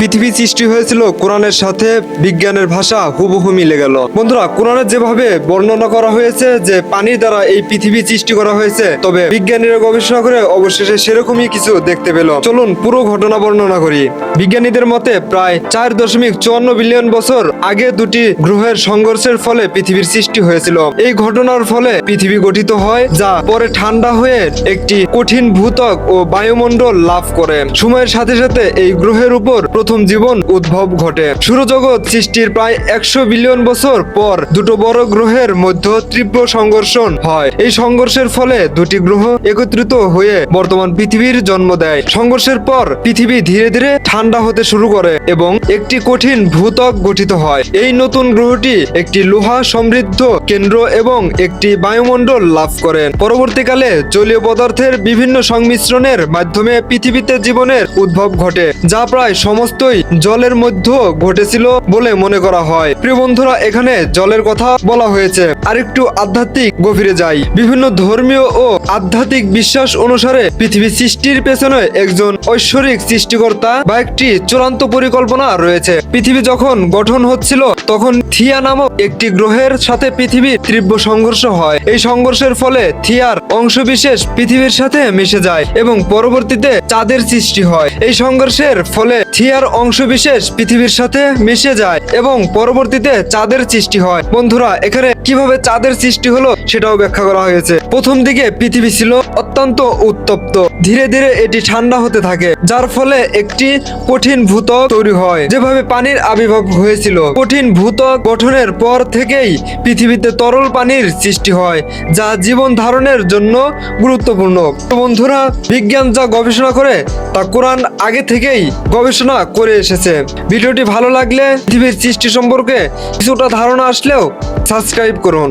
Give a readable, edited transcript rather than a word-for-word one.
পৃথিবী সৃষ্টি হয়েছিল কোরআনের সাথে বিজ্ঞানের ভাষা হুবহু মিলে গেল। বন্ধুরা, কোরআনে যেভাবে বর্ণনা করা হয়েছে যে পানির দ্বারা এই পৃথিবী সৃষ্টি করা হয়েছে, তবে বিজ্ঞানীরা গবেষণা করে অবশেষে সেরকমই কিছু দেখতে পেল। চলুন পুরো ঘটনা বর্ণনা করি। বিজ্ঞানীদের মতে প্রায় 4.54 বিলিয়ন বছর আগে দুটি গ্রহের সংঘর্ষের ফলে পৃথিবীর সৃষ্টি হয়েছিল। এই ঘটনার ফলে পৃথিবী গঠিত হয়, যা পরে ঠান্ডা হয়ে একটি কঠিন ভূত্বক ও বায়ুমণ্ডল লাভ করে। সময়ের সাথে সাথে এই গ্রহের উপর প্রথম জীবন উদ্ভব ঘটে। সৌরজগৎ সৃষ্টির প্রায় 100 বিলিয়ন বছর পর দুটো বড় গ্রহের মধ্যে তীব্র সংঘর্ষ হয়। এই সংঘর্ষের ফলে দুটি গ্রহ একত্রিত হয়ে বর্তমান পৃথিবীর জন্ম দেয়। সংঘর্ষের পর পৃথিবী ধীরে ধীরে ঠান্ডা হতে শুরু করে এবং একটি কঠিন ভূত্বক গঠিত হয়। এই নতুন গ্রহটি একটি লোহা সমৃদ্ধ কেন্দ্র এবং একটি বায়ুমণ্ডল লাভ করে। পরবর্তীকালে জলীয় পদার্থের বিভিন্ন সংমিশ্রণের মাধ্যমে পৃথিবীতে জীবনের উদ্ভব ঘটে, যা প্রায় সমস্তই জলের মধ্যে ঘটেছিল বলে মনে করা হয়। প্রিয় বন্ধুরা, এখানে জলের কথা বলা হয়েছে। আরেকটু আধ্যাত্মিক গভীরে যাই। বিভিন্ন ধর্মীয় ও আধ্যাত্মিক বিশ্বাস অনুসারে পৃথিবী সৃষ্টির পেছনে একজন ঐশ্বরিক সৃষ্টিকর্তা বা একটি চূড়ান্ত পরিকল্পনা রয়েছে। পৃথিবী যখন গঠন হচ্ছিল তখন থিয়া নামক একটি গ্রহের সাথে পৃথিবীর তীব্র সংঘর্ষ হয়। এই সংঘর্ষের ফলে থিয়ার অংশবিশেষ পৃথিবীর সাথে মিশে যায় এবং পরবর্তীতে চাঁদের সৃষ্টি হয়। এই সংঘর্ষের ফলে থিয়ার অংশবিশেষ পৃথিবীর সাথে মিশে যায় এবং পরবর্তীতে চাঁদের সৃষ্টি হয়। বন্ধুরা, এখানে কিভাবে চাঁদের সৃষ্টি হলো সেটাও ব্যাখ্যা করা হয়েছে। প্রথম দিকে পৃথিবী ছিল অত্যন্ত উত্তপ্ত। ধীরে ধীরে এটি ঠান্ডা হতে থাকে, যার ফলে একটি কঠিন ভূত্বক তৈরি হয়। যেভাবে পানির আবির্ভাব হয়েছিল, কঠিন ভূত্বক গঠনের পর থেকেই পৃথিবীতে তরল পানির সৃষ্টি হয়, যা জীবন ধারণের জন্য গুরুত্বপূর্ণ। তো বন্ধুরা, বিজ্ঞান যা গবেষণা করে তা কোরআন আগে থেকেই গবেষণা করে এসেছে। ভিডিওটি ভালো লাগলে পৃথিবীর সৃষ্টি সম্পর্কে কিছুটা ধারণা আসলেও সাবস্ক্রাইব করুন।